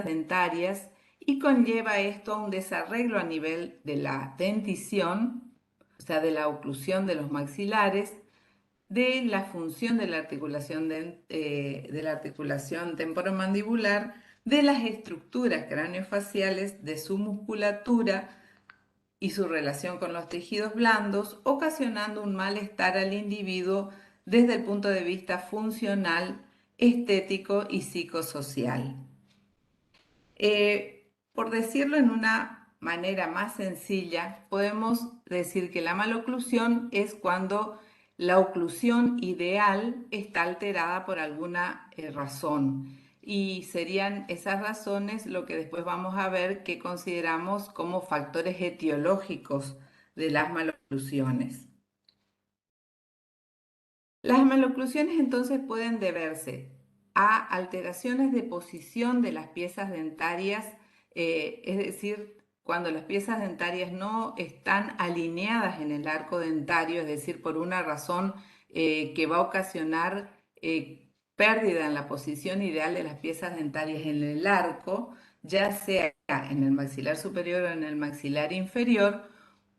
dentarias y conlleva esto a un desarreglo a nivel de la dentición, o sea, de la oclusión de los maxilares, de la función de la articulación temporomandibular, de las estructuras craneofaciales, de su musculatura y su relación con los tejidos blandos, ocasionando un malestar al individuo desde el punto de vista funcional, estético y psicosocial. Por decirlo en una manera más sencilla, podemos decir que la maloclusión es cuando la oclusión ideal está alterada por alguna razón. Y serían esas razones lo que después vamos a ver que consideramos como factores etiológicos de las maloclusiones. Las maloclusiones entonces pueden deberse a alteraciones de posición de las piezas dentarias, es decir, cuando las piezas dentarias no están alineadas en el arco dentario, es decir, por una razón que va a ocasionar pérdida en la posición ideal de las piezas dentarias en el arco, ya sea en el maxilar superior o en el maxilar inferior,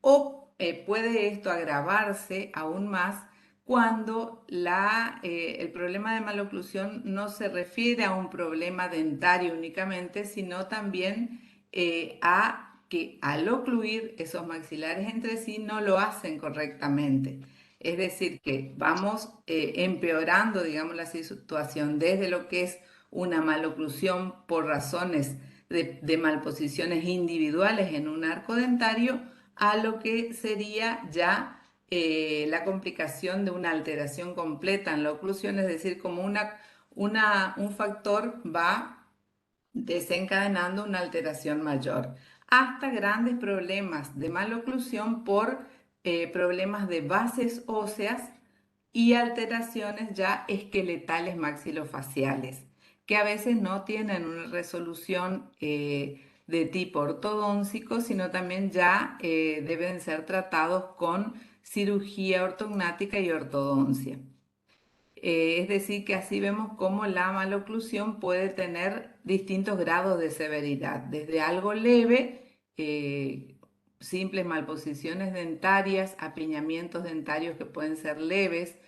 o puede esto agravarse aún más cuando el problema de maloclusión no se refiere a un problema dentario únicamente, sino también a que al ocluir esos maxilares entre sí no lo hacen correctamente. Es decir, que vamos empeorando, digamos, la situación desde lo que es una maloclusión por razones de malposiciones individuales en un arco dentario a lo que sería ya la complicación de una alteración completa en la oclusión, es decir, como un factor va desencadenando una alteración mayor, hasta grandes problemas de maloclusión por problemas de bases óseas y alteraciones ya esqueletales maxilofaciales, que a veces no tienen una resolución de tipo ortodóntico, sino también ya deben ser tratados con cirugía ortognática y ortodoncia. Es decir, que así vemos cómo la maloclusión puede tener distintos grados de severidad, desde algo leve, simples malposiciones dentarias, apiñamientos dentarios que pueden ser leves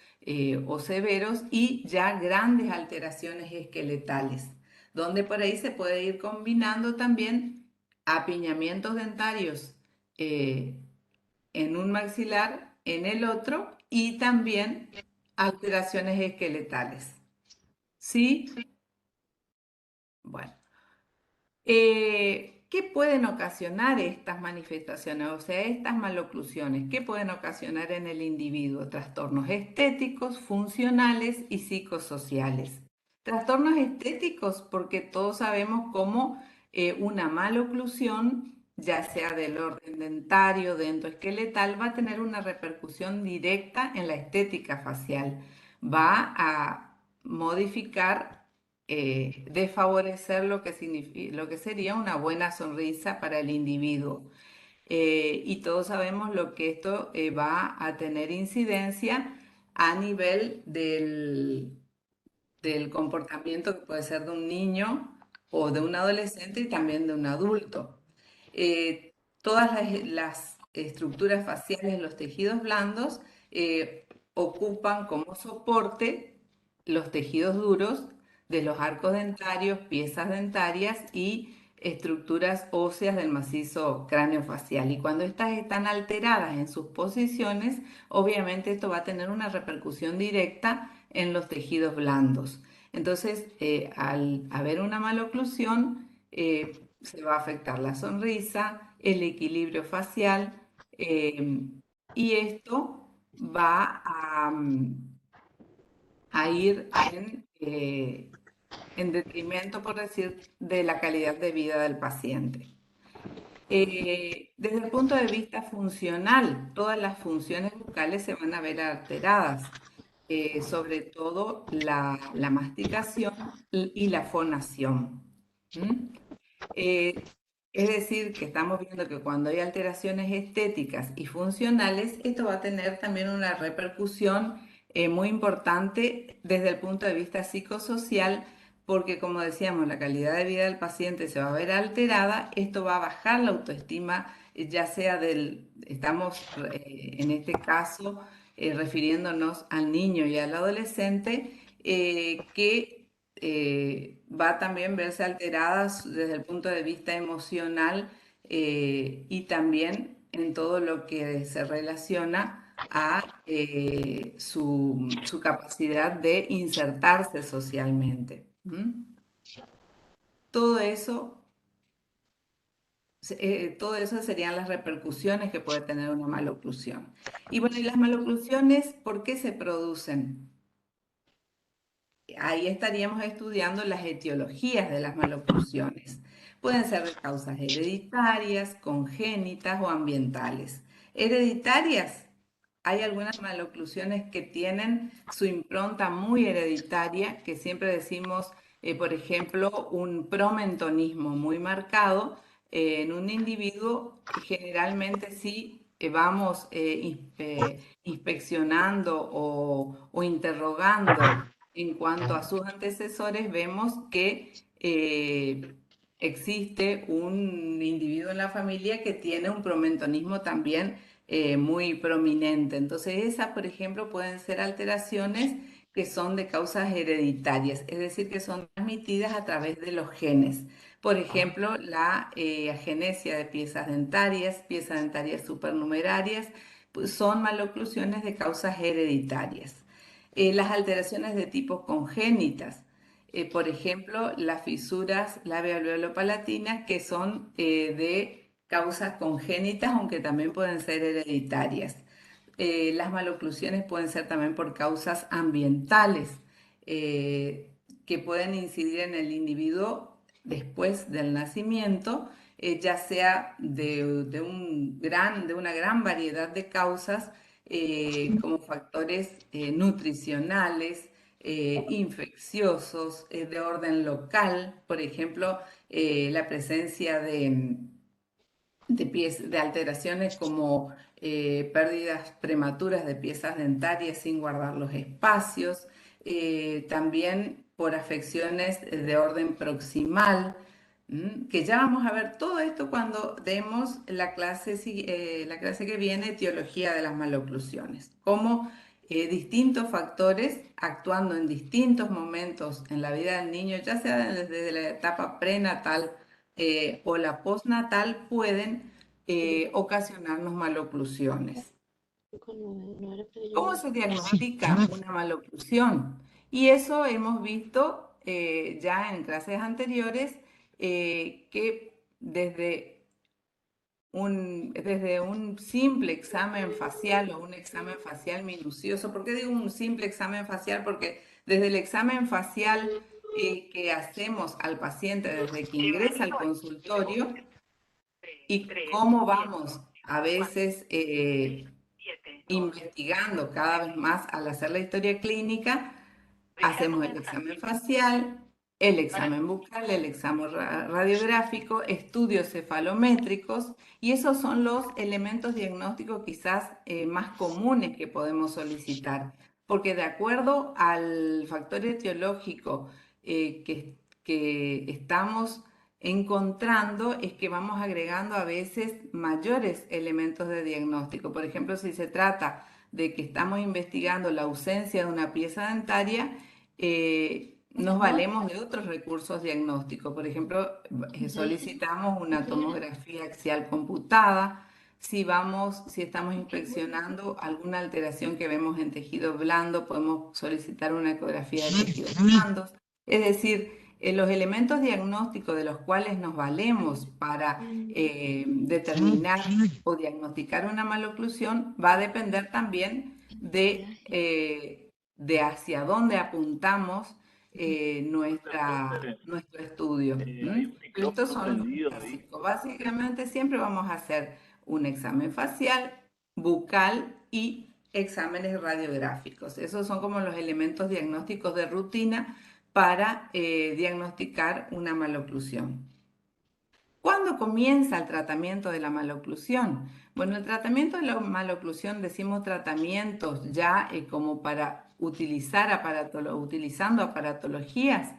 o severos, y ya grandes alteraciones esqueletales, donde por ahí se puede ir combinando también apiñamientos dentarios eh, en un maxilar, en el otro, y también alteraciones esqueletales. ¿Sí? Bueno. ¿Qué pueden ocasionar estas manifestaciones, o sea, estas maloclusiones? ¿Qué pueden ocasionar en el individuo? Trastornos estéticos, funcionales y psicosociales. Trastornos estéticos porque todos sabemos cómo una maloclusión, ya sea del orden dentario, dentoesqueletal, va a tener una repercusión directa en la estética facial. Va a modificar, desfavorecer lo que sería una buena sonrisa para el individuo. Y todos sabemos lo que esto va a tener incidencia a nivel del comportamiento que puede ser de un niño o de un adolescente y también de un adulto. Todas las estructuras faciales, los tejidos blandos, ocupan como soporte los tejidos duros de los arcos dentarios, piezas dentarias y estructuras óseas del macizo craneofacial. Y cuando estas están alteradas en sus posiciones, obviamente esto va a tener una repercusión directa en los tejidos blandos. Entonces, al haber una maloclusión, se va a afectar la sonrisa, el equilibrio facial, y esto va a ir en detrimento, por decir, de la calidad de vida del paciente. Desde el punto de vista funcional, todas las funciones bucales se van a ver alteradas, sobre todo la masticación y la fonación. ¿Mm? Eh, es decir, que estamos viendo que cuando hay alteraciones estéticas y funcionales, esto va a tener también una repercusión muy importante desde el punto de vista psicosocial, porque como decíamos, la calidad de vida del paciente se va a ver alterada, esto va a bajar la autoestima, ya sea estamos en este caso refiriéndonos al niño y al adolescente, que va también a verse alterada desde el punto de vista emocional y también en todo lo que se relaciona a su capacidad de insertarse socialmente. ¿Mm? Todo eso, todo eso serían las repercusiones que puede tener una maloclusión. Y bueno, ¿y las maloclusiones por qué se producen? Ahí estaríamos estudiando las etiologías de las maloclusiones. Pueden ser de causas hereditarias, congénitas o ambientales. Hereditarias, hay algunas maloclusiones que tienen su impronta muy hereditaria, que siempre decimos, por ejemplo, un promentonismo muy marcado en un individuo. Generalmente sí vamos inspeccionando o interrogando en cuanto a sus antecesores, vemos que existe un individuo en la familia que tiene un promentonismo también muy prominente. Entonces, esas, por ejemplo, pueden ser alteraciones que son de causas hereditarias, es decir, que son transmitidas a través de los genes. Por ejemplo, la agenesia de piezas dentarias supernumerarias, pues son maloclusiones de causas hereditarias. Las alteraciones de tipo congénitas, por ejemplo, las fisuras labial-palatinas, que son de causas congénitas, aunque también pueden ser hereditarias. Las maloclusiones pueden ser también por causas ambientales, eh, que pueden incidir en el individuo después del nacimiento, ya sea de una gran variedad de causas, como factores nutricionales, infecciosos, de orden local, por ejemplo, la presencia de alteraciones como pérdidas prematuras de piezas dentarias sin guardar los espacios, también por afecciones de orden proximal, que ya vamos a ver todo esto cuando demos la clase que viene, etiología de las maloclusiones, cómo distintos factores actuando en distintos momentos en la vida del niño, ya sea desde la etapa prenatal o la postnatal, pueden ocasionarnos maloclusiones. ¿Cómo se diagnostica una maloclusión? Y eso hemos visto ya en clases anteriores, que desde un simple examen facial o un examen facial minucioso. ¿Por qué digo un simple examen facial? Porque desde el examen facial que hacemos al paciente desde que ingresa al consultorio, y cómo vamos a veces investigando cada vez más al hacer la historia clínica, hacemos el examen facial, el examen bucal, el examen radiográfico, estudios cefalométricos, y esos son los elementos diagnósticos quizás más comunes que podemos solicitar, porque de acuerdo al factor etiológico que estamos encontrando, es que vamos agregando a veces mayores elementos de diagnóstico. Por ejemplo, si se trata de que estamos investigando la ausencia de una pieza dentaria, nos valemos de otros recursos diagnósticos. Por ejemplo, solicitamos una tomografía axial computada. Si estamos inspeccionando alguna alteración que vemos en tejido blando, podemos solicitar una ecografía de tejidos blandos. Es decir, los elementos diagnósticos de los cuales nos valemos para determinar o diagnosticar una maloclusión va a depender también de hacia dónde apuntamos nuestro estudio. Pero estos son los básicos. Básicamente siempre vamos a hacer un examen facial, bucal y exámenes radiográficos. Esos son como los elementos diagnósticos de rutina para diagnosticar una maloclusión. ¿Cuándo comienza el tratamiento de la maloclusión? Bueno, el tratamiento de la maloclusión, decimos tratamientos ya como para utilizando aparatologías,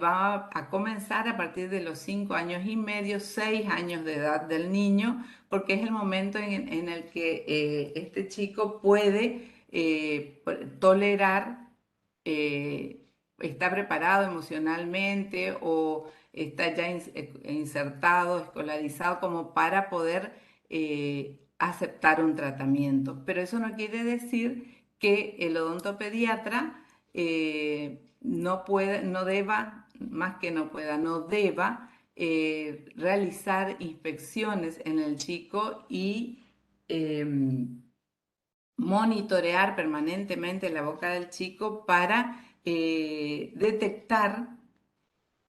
va a comenzar a partir de los 5 años y medio, 6 años de edad del niño, porque es el momento en el que este chico puede tolerar, eh, está preparado emocionalmente o está ya insertado, escolarizado como para poder aceptar un tratamiento. Pero eso no quiere decir que el odontopediatra no pueda, no deba, más que no pueda, no deba realizar inspecciones en el chico y monitorear permanentemente la boca del chico para detectar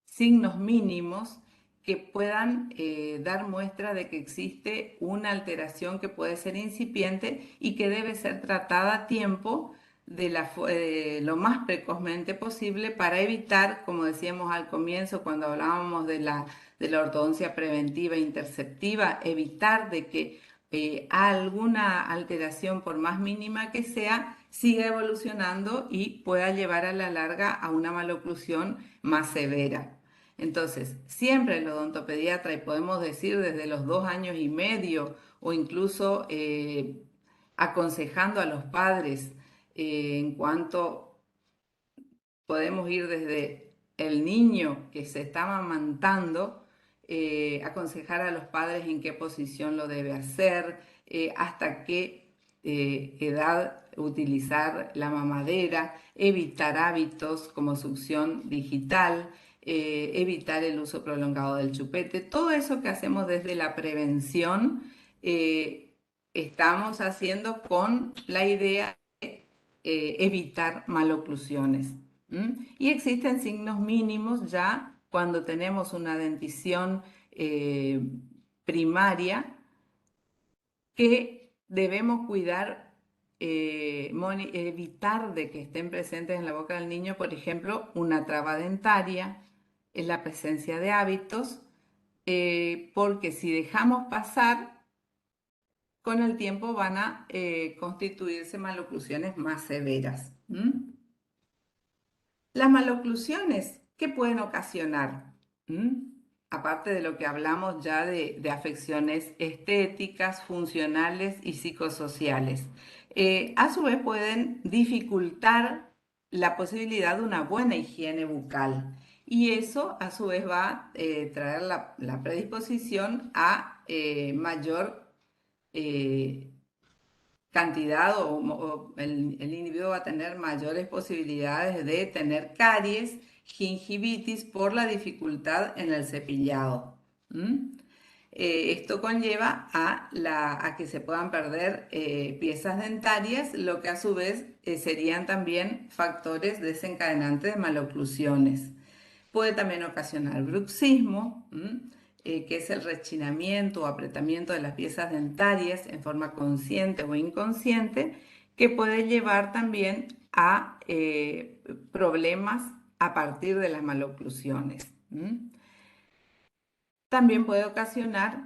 signos mínimos que puedan dar muestra de que existe una alteración que puede ser incipiente y que debe ser tratada a tiempo lo más precozmente posible para evitar, como decíamos al comienzo cuando hablábamos de la ortodoncia preventiva e interceptiva, evitar de que alguna alteración, por más mínima que sea, siga evolucionando y pueda llevar a la larga a una maloclusión más severa. Entonces, siempre el odontopediatra, y podemos decir desde los 2 años y medio, o incluso aconsejando a los padres en cuanto podemos ir desde el niño que se está amamantando, aconsejar a los padres en qué posición lo debe hacer, hasta qué edad utilizar la mamadera, evitar hábitos como succión digital, evitar el uso prolongado del chupete. Todo eso que hacemos desde la prevención, estamos haciendo con la idea de evitar maloclusiones. Y existen signos mínimos ya cuando tenemos una dentición primaria que debemos cuidar, evitar de que estén presentes en la boca del niño, por ejemplo, una traba dentaria, en la presencia de hábitos, porque si dejamos pasar, con el tiempo van a constituirse maloclusiones más severas. Las maloclusiones, ¿qué pueden ocasionar? ¿Mm? Aparte de lo que hablamos ya de afecciones estéticas, funcionales y psicosociales. A su vez pueden dificultar la posibilidad de una buena higiene bucal y eso a su vez va a traer la predisposición a mayor eh, cantidad o el individuo va a tener mayores posibilidades de tener caries, gingivitis por la dificultad en el cepillado. Esto conlleva a que se puedan perder piezas dentarias, lo que a su vez serían también factores desencadenantes de maloclusiones. Puede también ocasionar bruxismo, que es el rechinamiento o apretamiento de las piezas dentarias en forma consciente o inconsciente, que puede llevar también a problemas a partir de las maloclusiones. También puede ocasionar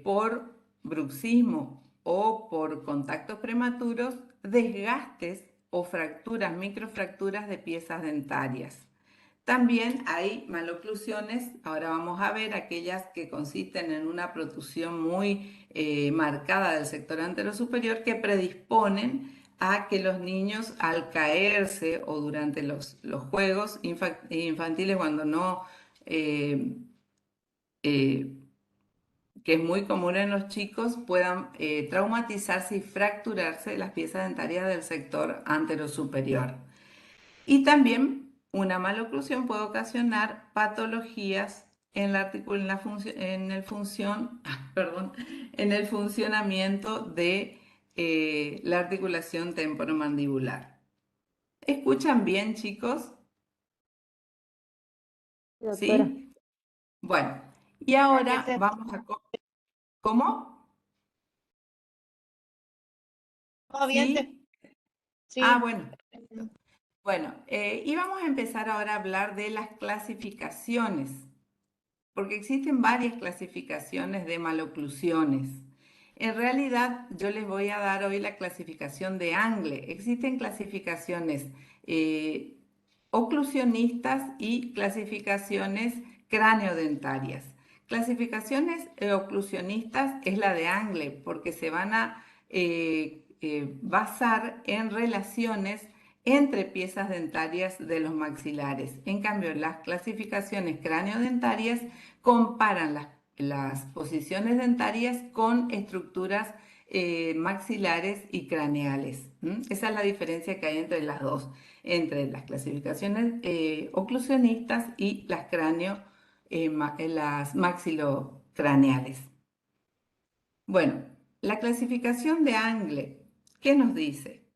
por bruxismo o por contactos prematuros desgastes o fracturas, microfracturas de piezas dentarias. También hay maloclusiones, ahora vamos a ver aquellas que consisten en una protusión muy marcada del sector anterosuperior que predisponen a que los niños al caerse o durante los juegos infantiles cuando no, eh, que es muy común en los chicos, puedan traumatizarse y fracturarse las piezas dentarias del sector anterosuperior. Y también una maloclusión puede ocasionar patologías en en el funcionamiento de la articulación temporomandibular. ¿Escuchan bien, chicos? Sí, doctora. ¿Sí? Bueno, y Ya ahora sé. vamos a... ¿Cómo? Todo bien, ¿Sí? Ah, sí. bueno. Bueno, y vamos a empezar ahora a hablar de las clasificaciones, porque existen varias clasificaciones de maloclusiones. En realidad, yo les voy a dar hoy la clasificación de Angle. Existen clasificaciones eh, oclusionistas y clasificaciones craneodentarias. Clasificaciones oclusionistas es la de Angle, porque se van a basar en relaciones entre piezas dentarias de los maxilares. En cambio, las clasificaciones craneodentarias comparan las posiciones dentarias con estructuras maxilares y craneales. Esa es la diferencia que hay entre las dos, entre las clasificaciones oclusionistas y las maxilocraneales. Bueno, la clasificación de Angle, ¿qué nos dice?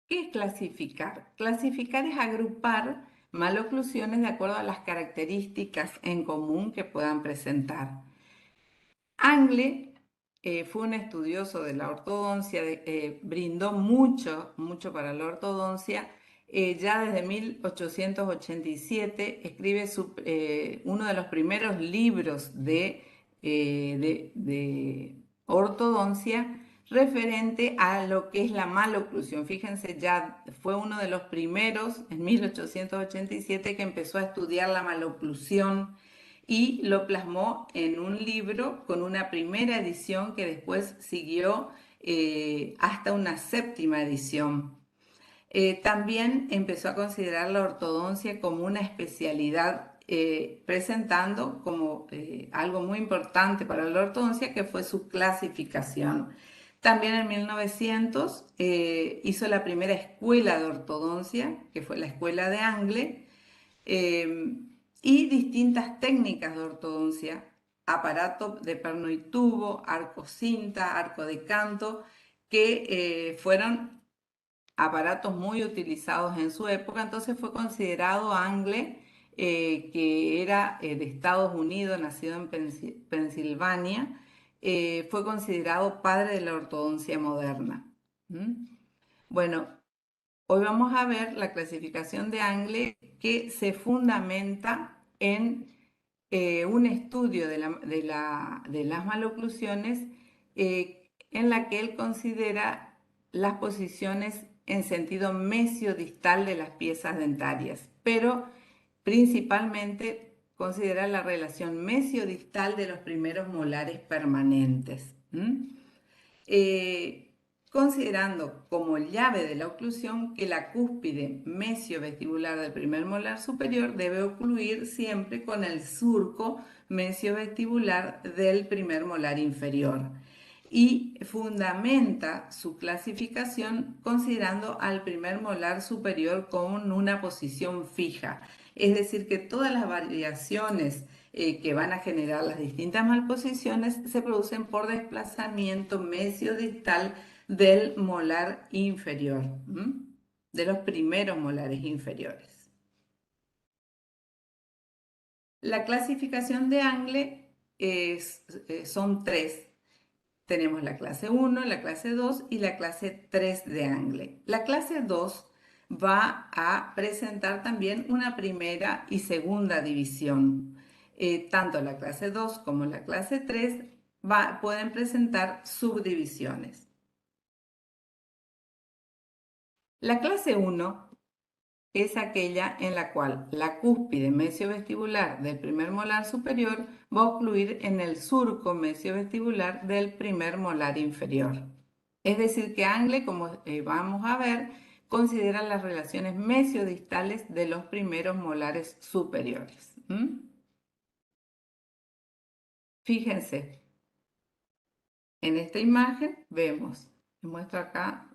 ¿Qué es clasificar? Clasificar es agrupar maloclusiones de acuerdo a las características en común que puedan presentar. Angle fue un estudioso de la ortodoncia, brindó mucho para la ortodoncia. Ya desde 1887 escribe uno de los primeros libros de ortodoncia referente a lo que es la maloclusión. Fíjense, ya fue uno de los primeros en 1887 que empezó a estudiar la maloclusión y lo plasmó en un libro con una primera edición que después siguió hasta una séptima edición. También empezó a considerar la ortodoncia como una especialidad, presentando como algo muy importante para la ortodoncia, que fue su clasificación. También en 1900 hizo la primera escuela de ortodoncia, que fue la escuela de Angle, y distintas técnicas de ortodoncia, aparato de perno y tubo, arco cinta, arco de canto, que fueron aparatos muy utilizados en su época. Entonces fue considerado Angle, que era de Estados Unidos, nacido en Pensilvania, fue considerado padre de la ortodoncia moderna. Bueno, hoy vamos a ver la clasificación de Angle, que se fundamenta en un estudio de las maloclusiones, en la que él considera las posiciones en sentido mesiodistal de las piezas dentarias, pero principalmente considera la relación mesiodistal de los primeros molares permanentes. Considerando como llave de la oclusión que la cúspide mesiovestibular del primer molar superior debe ocluir siempre con el surco mesiovestibular del primer molar inferior, y fundamenta su clasificación considerando al primer molar superior con una posición fija. Es decir, que todas las variaciones que van a generar las distintas malposiciones se producen por desplazamiento mesiodistal del molar inferior, de los primeros molares inferiores. La clasificación de Angle son tres. Tenemos la clase 1, la clase 2 y la clase 3 de Angle. La clase 2 va a presentar también una primera y segunda división. Tanto la clase 2 como la clase 3 pueden presentar subdivisiones. La clase 1 es aquella en la cual la cúspide mesiovestibular del primer molar superior va a ocluir en el surco mesiovestibular del primer molar inferior. Es decir, que Angle, como vamos a ver, considera las relaciones mesiodistales de los primeros molares superiores. Fíjense, en esta imagen vemos, muestro acá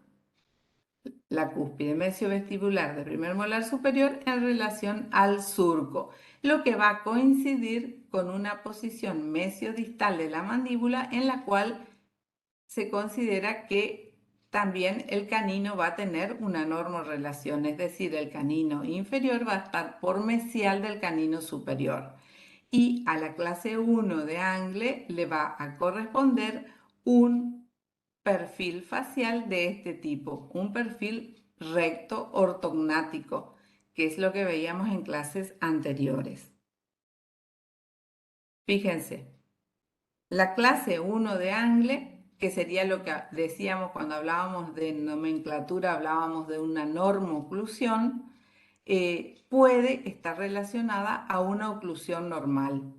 la cúspide mesiovestibular del primer molar superior en relación al surco, lo que va a coincidir con una posición mesiodistal de la mandíbula en la cual se considera que también el canino va a tener una normorelación, es decir, el canino inferior va a estar por mesial del canino superior. Y a la clase 1 de Angle le va a corresponder un perfil facial de este tipo, un perfil recto ortognático, que es lo que veíamos en clases anteriores. Fíjense, la clase 1 de Angle, que sería lo que decíamos cuando hablábamos de nomenclatura, hablábamos de una normoclusión, puede estar relacionada a una oclusión normal,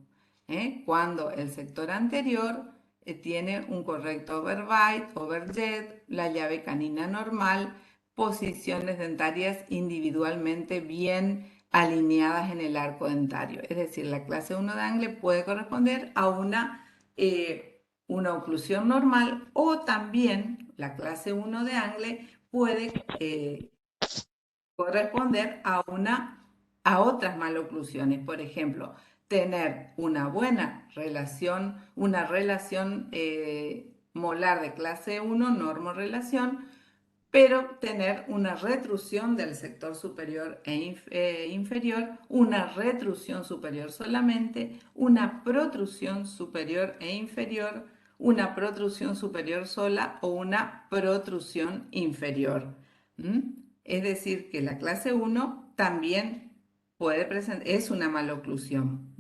cuando el sector anterior tiene un correcto overbite, overjet, la llave canina normal, posiciones dentarias individualmente bien alineadas en el arco dentario. Es decir, la clase 1 de Angle puede corresponder a una oclusión normal, o también la clase 1 de Angle puede corresponder a otras maloclusiones. Por ejemplo, tener una buena relación, una relación molar de clase 1, normorelación, pero tener una retrusión del sector superior e inferior, una retrusión superior solamente, una protrusión superior e inferior, una protrusión superior sola o una protrusión inferior. Es decir, que la clase 1 también puede presentar, es una maloclusión.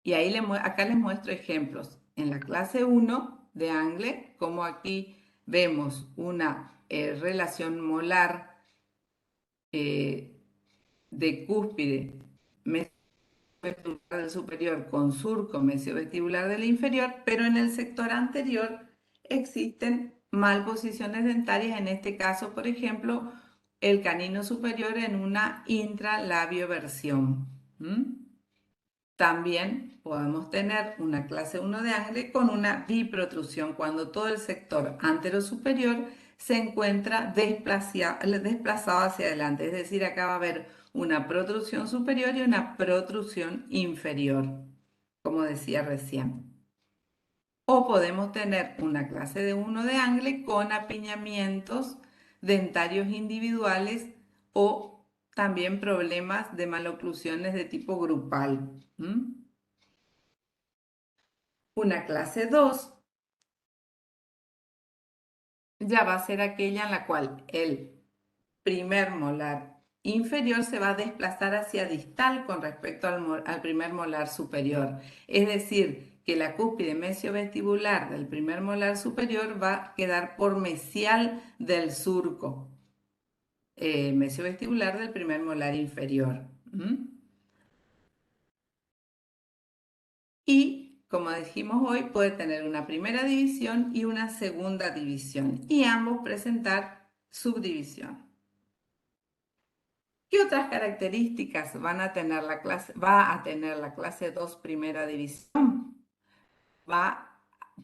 Y ahí acá les muestro ejemplos. En la clase 1 de Angle, como aquí vemos una relación molar de cúspide mesiovestibular del superior con surco mesiovestibular del inferior, pero en el sector anterior existen malposiciones dentarias, en este caso, por ejemplo, el canino superior en una intralabioversión. También podemos tener una clase 1 de Angle con una biprotrusión, cuando todo el sector anterosuperior se encuentra desplazado hacia adelante. Es decir, acá va a haber una protrusión superior y una protrusión inferior, como decía recién. O podemos tener una clase de 1 de Angle con apiñamientos dentarios individuales o también problemas de maloclusiones de tipo grupal. Una clase 2 ya va a ser aquella en la cual el primer molar inferior se va a desplazar hacia distal con respecto al primer molar superior. Es decir, que la cúspide mesiovestibular del primer molar superior va a quedar por mesial del surco mesiovestibular del primer molar inferior. Y, como dijimos hoy, puede tener una primera división y una segunda división, y ambos presentar subdivisión. ¿Qué otras características va a tener la clase 2 primera división?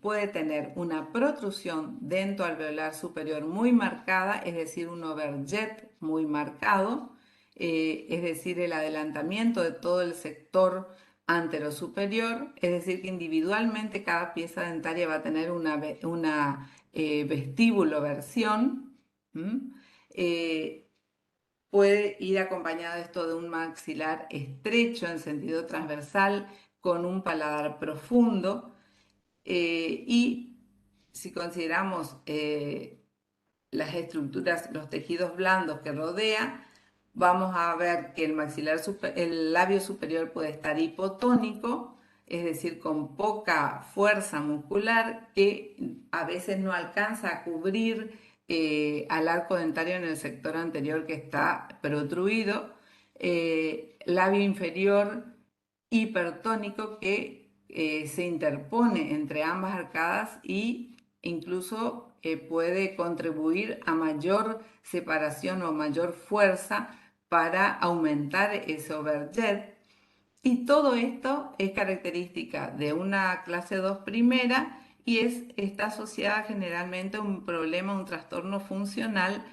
Puede tener una protrusión dentoalveolar superior muy marcada, es decir, un overjet muy marcado, es decir, el adelantamiento de todo el sector anterosuperior, es decir, que individualmente cada pieza dentaria va a tener una vestíbulo-versión. Puede ir acompañado esto de un maxilar estrecho en sentido transversal con un paladar profundo, y si consideramos las estructuras, los tejidos blandos que rodea, vamos a ver que el labio superior puede estar hipotónico, es decir, con poca fuerza muscular, que a veces no alcanza a cubrir al arco dentario en el sector anterior que está protruido. Labio inferior hipertónico que se interpone entre ambas arcadas y incluso puede contribuir a mayor separación o mayor fuerza para aumentar ese overjet. Y todo esto es característica de una clase 2 primera y está asociada generalmente a un problema, un trastorno funcional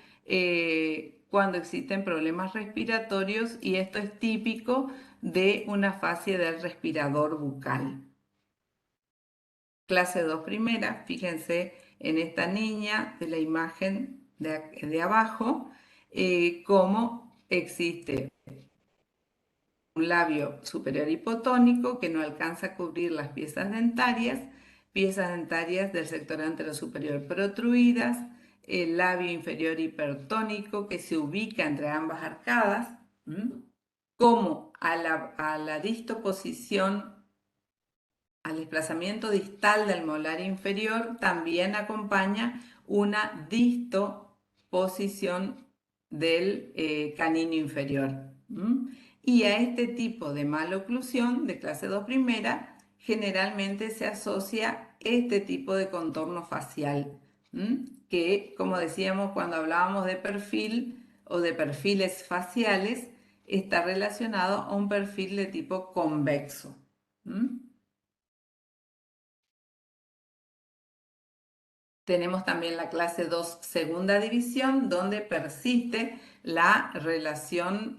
cuando existen problemas respiratorios, y esto es típico de una fase del respirador bucal. Clase 2 primera, fíjense en esta niña de la imagen de abajo, cómo existe un labio superior hipotónico que no alcanza a cubrir las piezas dentarias del sector anterosuperior protruidas, el labio inferior hipertónico que se ubica entre ambas arcadas, como a la distoposición, al desplazamiento distal del molar inferior, también acompaña una distoposición del canino inferior. Y a este tipo de maloclusión de clase 2 primera, generalmente se asocia este tipo de contorno facial, que, como decíamos cuando hablábamos de perfil o de perfiles faciales, está relacionado a un perfil de tipo convexo. Tenemos también la clase 2 segunda división, donde persiste la relación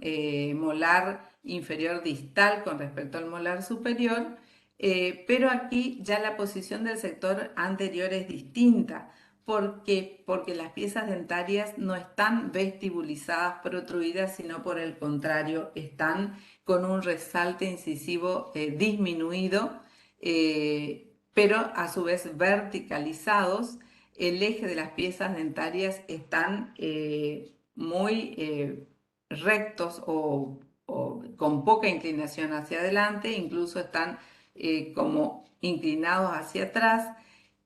molar inferior distal con respecto al molar superior, pero aquí ya la posición del sector anterior es distinta. ¿Por qué? Porque las piezas dentarias no están vestibulizadas, protruidas, sino por el contrario, están con un resalte incisivo disminuido, pero a su vez verticalizados. El eje de las piezas dentarias están muy rectos o con poca inclinación hacia adelante, incluso están como inclinados hacia atrás,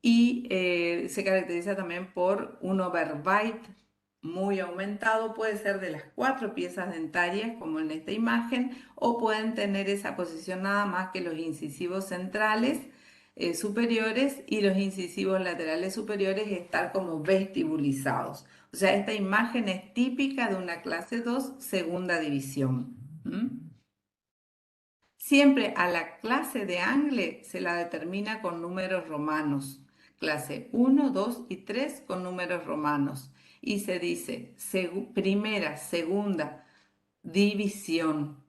y se caracteriza también por un overbite muy aumentado. Puede ser de las 4 piezas dentarias, como en esta imagen, o pueden tener esa posición nada más que los incisivos centrales superiores y los incisivos laterales superiores estar como vestibulizados. O sea, esta imagen es típica de una clase 2 segunda división. Siempre a la clase de Angle se la determina con números romanos. Clase 1, 2 y 3 con números romanos. Y se dice primera, segunda división.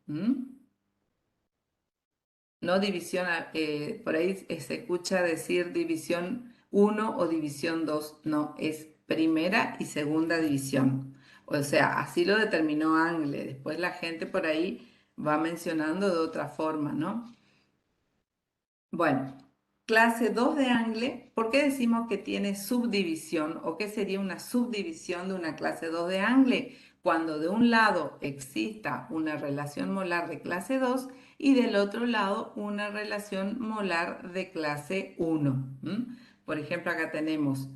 No división, por ahí se escucha decir división 1 o división 2. No, es primera y segunda división. O sea, así lo determinó Angle. Después la gente por ahí va mencionando de otra forma, ¿no? Bueno, clase 2 de Angle, ¿por qué decimos que tiene subdivisión o qué sería una subdivisión de una clase 2 de Angle? Cuando de un lado exista una relación molar de clase 2 y del otro lado una relación molar de clase 1. Por ejemplo, acá tenemos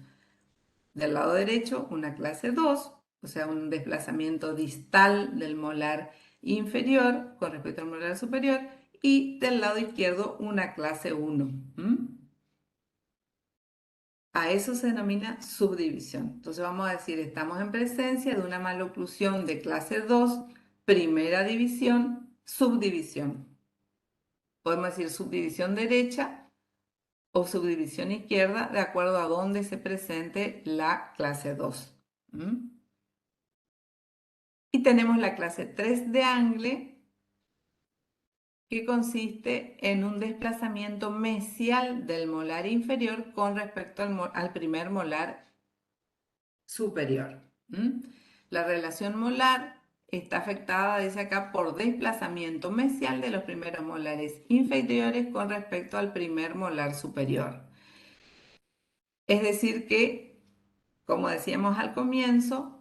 del lado derecho una clase 2, o sea, un desplazamiento distal del molar inferior con respecto al molar superior, y del lado izquierdo una clase 1. A eso se denomina subdivisión. Entonces vamos a decir, estamos en presencia de una maloclusión de clase 2, primera división, subdivisión. Podemos decir subdivisión derecha o subdivisión izquierda, de acuerdo a dónde se presente la clase 2. Y tenemos la clase 3 de Angle, que consiste en un desplazamiento mesial del molar inferior con respecto al primer molar superior. La relación molar está afectada, dice acá, por desplazamiento mesial de los primeros molares inferiores con respecto al primer molar superior. Es decir que, como decíamos al comienzo,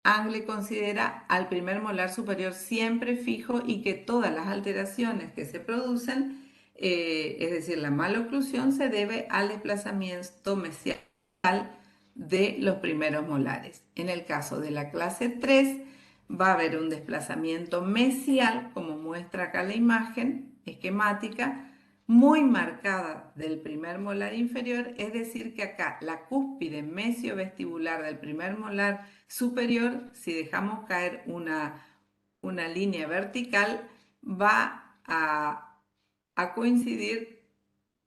Angle considera al primer molar superior siempre fijo y que todas las alteraciones que se producen, es decir, la maloclusión, se debe al desplazamiento mesial de los primeros molares. En el caso de la clase 3, va a haber un desplazamiento mesial, como muestra acá la imagen esquemática, muy marcada del primer molar inferior, es decir que acá la cúspide mesiovestibular del primer molar superior, si dejamos caer una línea vertical, va a coincidir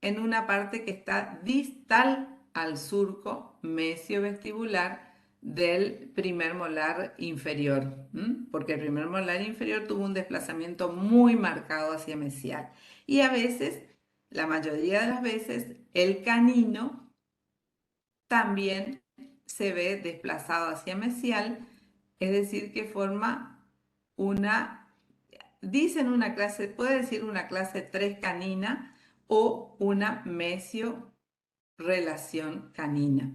en una parte que está distal al surco mesiovestibular del primer molar inferior, porque el primer molar inferior tuvo un desplazamiento muy marcado hacia mesial. Y a veces, la mayoría de las veces, el canino también se ve desplazado hacia mesial, es decir, que forma dicen una clase, puede decir una clase 3 canina o una mesio relación canina,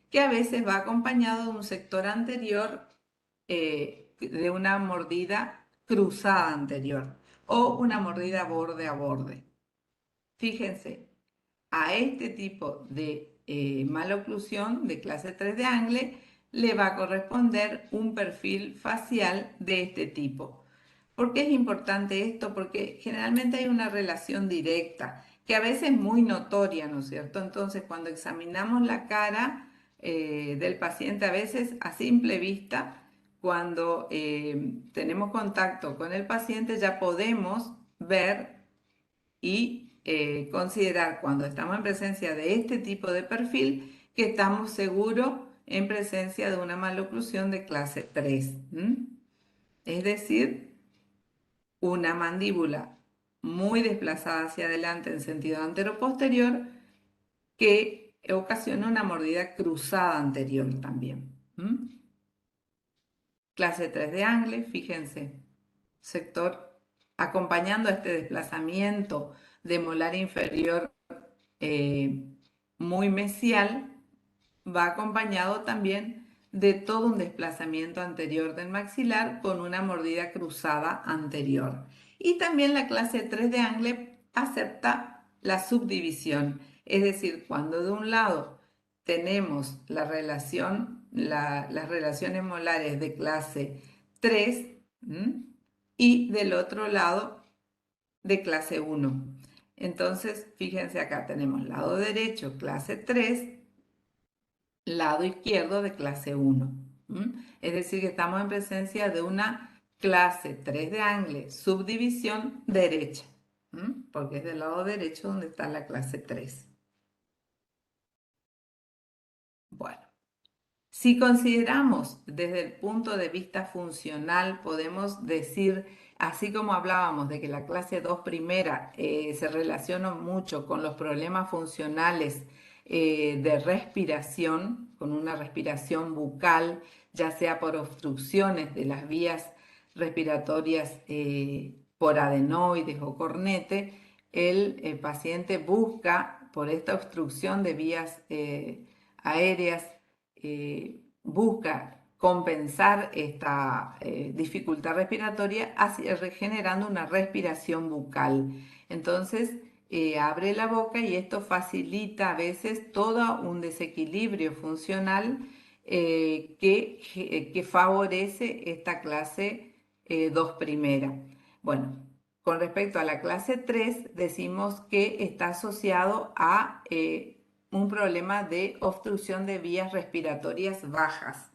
que a veces va acompañado de un sector anterior, de una mordida cruzada anterior o una mordida borde a borde. Fíjense, a este tipo de maloclusión de clase 3 de Angle le va a corresponder un perfil facial de este tipo. ¿Por qué es importante esto? Porque generalmente hay una relación directa, que a veces es muy notoria, ¿no es cierto? Entonces, cuando examinamos la cara del paciente, a veces a simple vista, cuando tenemos contacto con el paciente, ya podemos ver y considerar cuando estamos en presencia de este tipo de perfil que estamos seguros en presencia de una maloclusión de clase 3. Es decir, una mandíbula muy desplazada hacia adelante en sentido anteroposterior que ocasiona una mordida cruzada anterior también. Clase 3 de Angle, fíjense, sector acompañando a este desplazamiento de molar inferior eh, muy mesial, va acompañado también de todo un desplazamiento anterior del maxilar con una mordida cruzada anterior. Y también la clase 3 de Angle acepta la subdivisión, es decir, cuando de un lado tenemos la relación, las relaciones molares de clase 3 y del otro lado de clase 1. Entonces, fíjense acá, tenemos lado derecho, clase 3, lado izquierdo de clase 1. Es decir, que estamos en presencia de una clase 3 de Angle, subdivisión derecha, porque es del lado derecho donde está la clase 3. Bueno, si consideramos desde el punto de vista funcional, podemos decir, así como hablábamos de que la clase 2 primera se relaciona mucho con los problemas funcionales de respiración, con una respiración bucal, ya sea por obstrucciones de las vías respiratorias por adenoides o cornete, el paciente busca por esta obstrucción de vías aéreas, busca compensar esta dificultad respiratoria generando una respiración bucal. Entonces, abre la boca y esto facilita a veces todo un desequilibrio funcional que favorece esta clase 2 primera. Bueno, con respecto a la clase 3, decimos que está asociado a un problema de obstrucción de vías respiratorias bajas,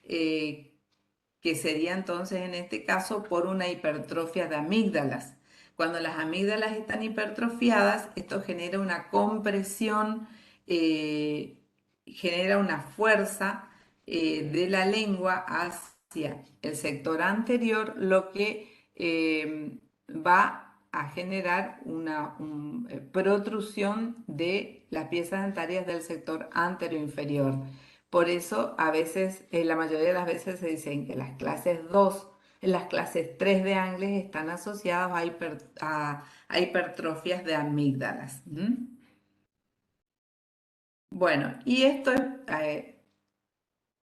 eh, que sería entonces en este caso por una hipertrofia de amígdalas. Cuando las amígdalas están hipertrofiadas, esto genera una compresión, genera una fuerza de la lengua hacia el sector anterior, lo que va a generar una protrusión de las piezas dentarias del sector anteroinferior. Por eso a veces, la mayoría de las veces se dicen que las clases 2, las clases 3 de Angles están asociadas a hipertrofias de amígdalas. Bueno, y esto es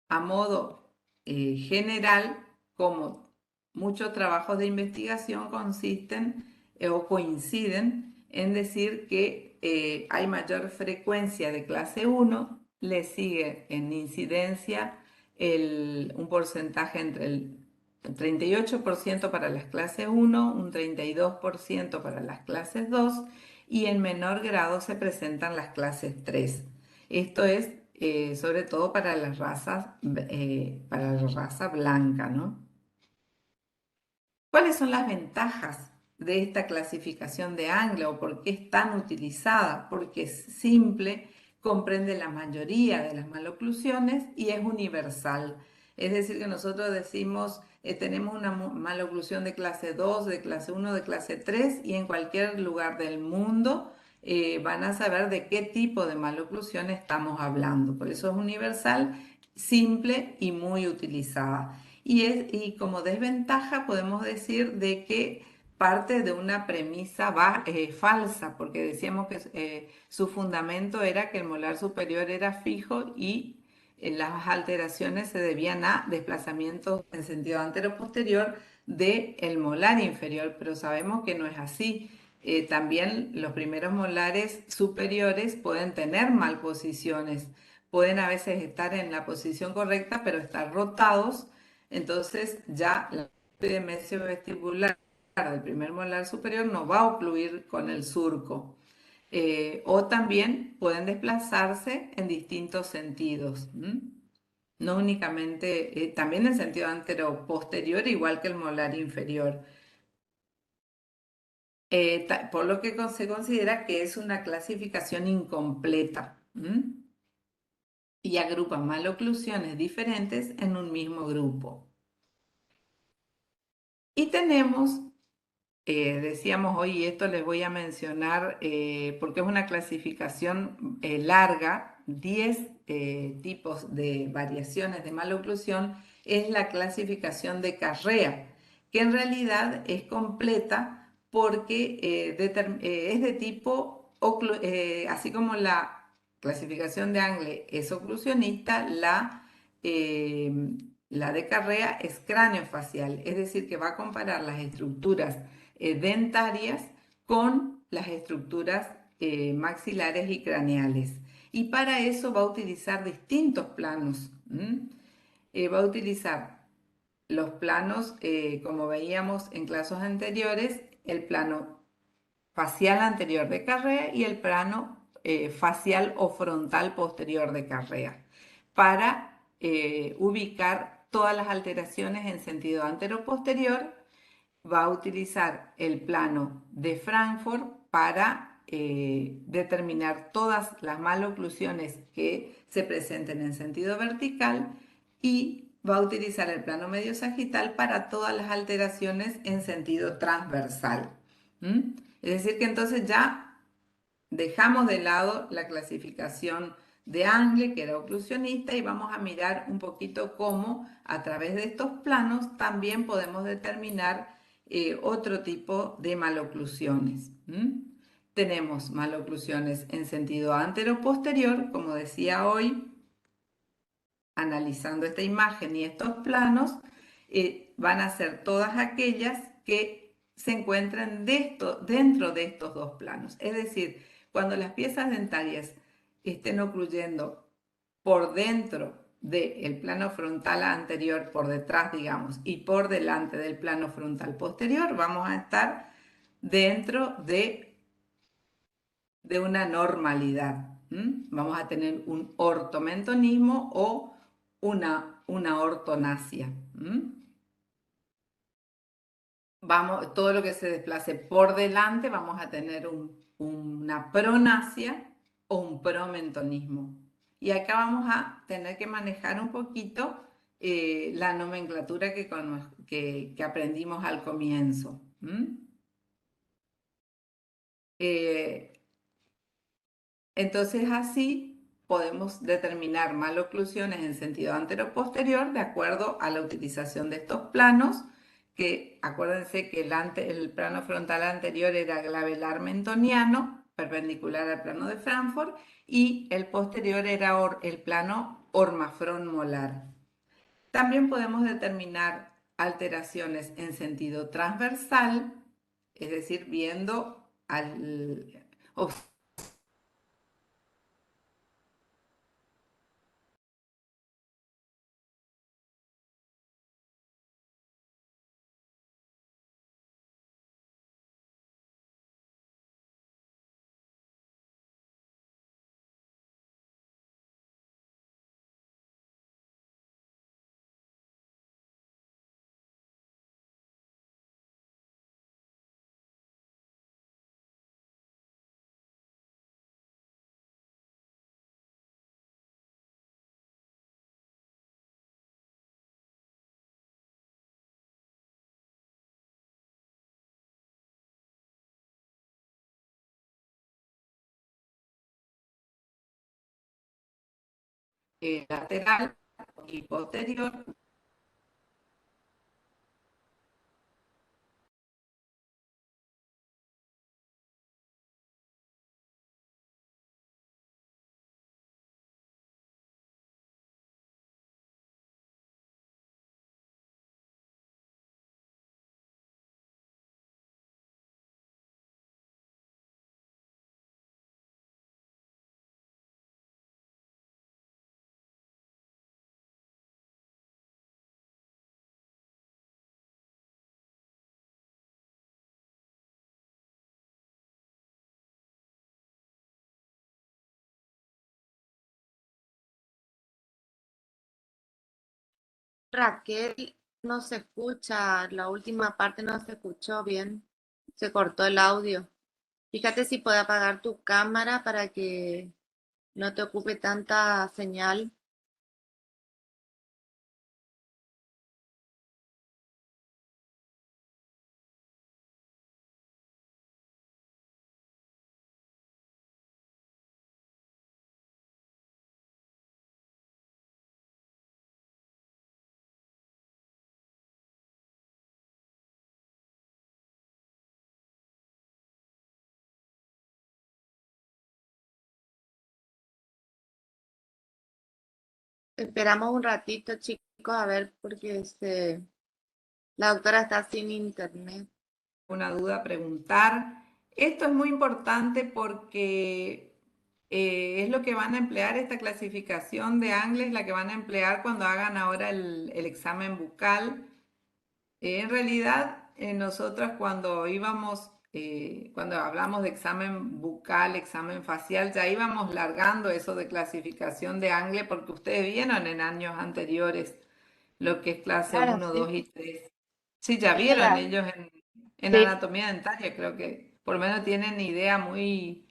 a modo general, como muchos trabajos de investigación consisten o coinciden en decir que hay mayor frecuencia de clase 1, le sigue en incidencia un porcentaje entre el 38% para las clases 1, un 32% para las clases 2 y en menor grado se presentan las clases 3. Esto es sobre todo para las razas, para la raza blanca, ¿no? ¿Cuáles son las ventajas de esta clasificación de Angle o por qué es tan utilizada? Porque es simple, comprende la mayoría de las maloclusiones y es universal. Es decir, que nosotros decimos, tenemos una maloclusión de clase 2, de clase 1, de clase 3 y en cualquier lugar del mundo van a saber de qué tipo de maloclusión estamos hablando. Por eso es universal, simple y muy utilizada. Y como desventaja podemos decir de que parte de una premisa falsa, porque decíamos que su fundamento era que el molar superior era fijo y las alteraciones se debían a desplazamientos en sentido antero-posterior del molar inferior, pero sabemos que no es así. También los primeros molares superiores pueden tener malposiciones pueden a veces estar en la posición correcta, pero estar rotados, entonces ya la mesio vestibular del primer molar superior no va a ocluir con el surco. O también pueden desplazarse en distintos sentidos. No únicamente, también en sentido antero-posterior, igual que el molar inferior. Por lo que se considera que es una clasificación incompleta. Y agrupa maloclusiones diferentes en un mismo grupo. Y tenemos, decíamos hoy, esto les voy a mencionar porque es una clasificación larga, 10 tipos de variaciones de maloclusión, es la clasificación de Carrea, que en realidad es completa porque es de tipo, así como la clasificación de Angle es oclusionista, eh, la de Carrea es craneofacial, es decir, que va a comparar las estructuras dentarias con las estructuras maxilares y craneales. Y para eso va a utilizar distintos planos. Va a utilizar los planos, como veíamos en clases anteriores, el plano facial anterior de Carrea y el plano facial o frontal posterior de Carrea, para ubicar todas las alteraciones en sentido antero-posterior. Va a utilizar el plano de Frankfurt para determinar todas las maloclusiones que se presenten en sentido vertical y va a utilizar el plano medio sagital para todas las alteraciones en sentido transversal. Es decir, que entonces ya dejamos de lado la clasificación de Angle, que era oclusionista, y vamos a mirar un poquito cómo a través de estos planos también podemos determinar otro tipo de maloclusiones. Tenemos maloclusiones en sentido antero-posterior, como decía hoy, analizando esta imagen y estos planos, van a ser todas aquellas que se encuentran dentro de estos dos planos. Es decir, cuando las piezas dentarias estén ocluyendo por dentro del plano frontal anterior, por detrás, digamos, y por delante del plano frontal posterior, vamos a estar dentro de una normalidad. Vamos a tener un ortomentonismo o una ortonasia. Todo lo que se desplace por delante, vamos a tener una pronasia o un promentonismo. Y acá vamos a tener que manejar un poquito la nomenclatura que aprendimos al comienzo. Entonces así podemos determinar maloclusiones en sentido antero-posterior de acuerdo a la utilización de estos planos, que acuérdense que el plano frontal anterior era glabelar mentoniano, perpendicular al plano de Frankfurt, y el posterior era el plano hormafrón molar. También podemos determinar alteraciones en sentido transversal, es decir, viendo lateral y posterior. Raquel, no se escucha, la última parte no se escuchó bien, se cortó el audio. Fíjate si puede apagar tu cámara para que no te ocupe tanta señal. Esperamos un ratito, chicos, a ver, porque la doctora está sin internet. Una duda, preguntar. Esto es muy importante porque es lo que van a emplear, esta clasificación de Angles, la que van a emplear cuando hagan ahora el examen bucal. En realidad, nosotros cuando íbamos, cuando hablamos de examen bucal, examen facial, ya íbamos largando eso de clasificación de Angle porque ustedes vieron en años anteriores lo que es clase Claro, uno, sí. 2 y 3. Sí, ya Eso vieron ya. ellos en Sí. anatomía dentaria, creo que por lo menos tienen idea muy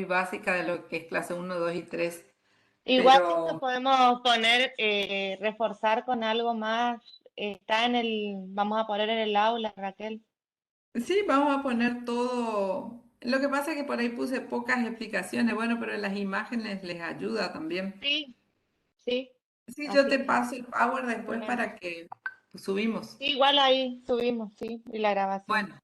básica de lo que es clase uno, 2 y 3. Igual esto Pero podemos poner, reforzar con algo más. Está vamos a poner en el aula, Raquel. sí, vamos a poner todo. Lo que pasa es que por ahí puse pocas explicaciones, bueno, pero las imágenes les ayuda también. Sí, sí. Sí, yo Así te que, paso el Power después excelente. para que subimos. Sí, igual ahí subimos, sí, y la grabación. Bueno,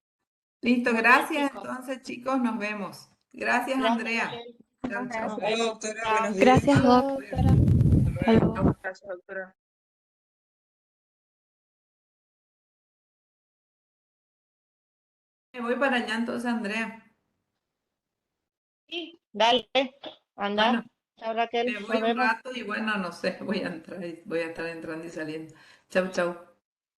listo, Muy bien, gracias. chicos. Entonces, chicos, nos vemos. Gracias, Gracias, Andrea. Raquel. Chao, Nos chao. Hasta luego, vemos. doctora. Chao. Buenos días. Gracias, Hasta Doc. luego, doctora. Hasta Hasta luego. luego. Gracias, doctora. Me voy para allá entonces, Andrea. Sí, dale. Bueno, Anda. Chao, Raquel. me voy Nos un vemos. rato y bueno, no sé, voy a entrar, voy a estar entrando y saliendo. Chau, chau.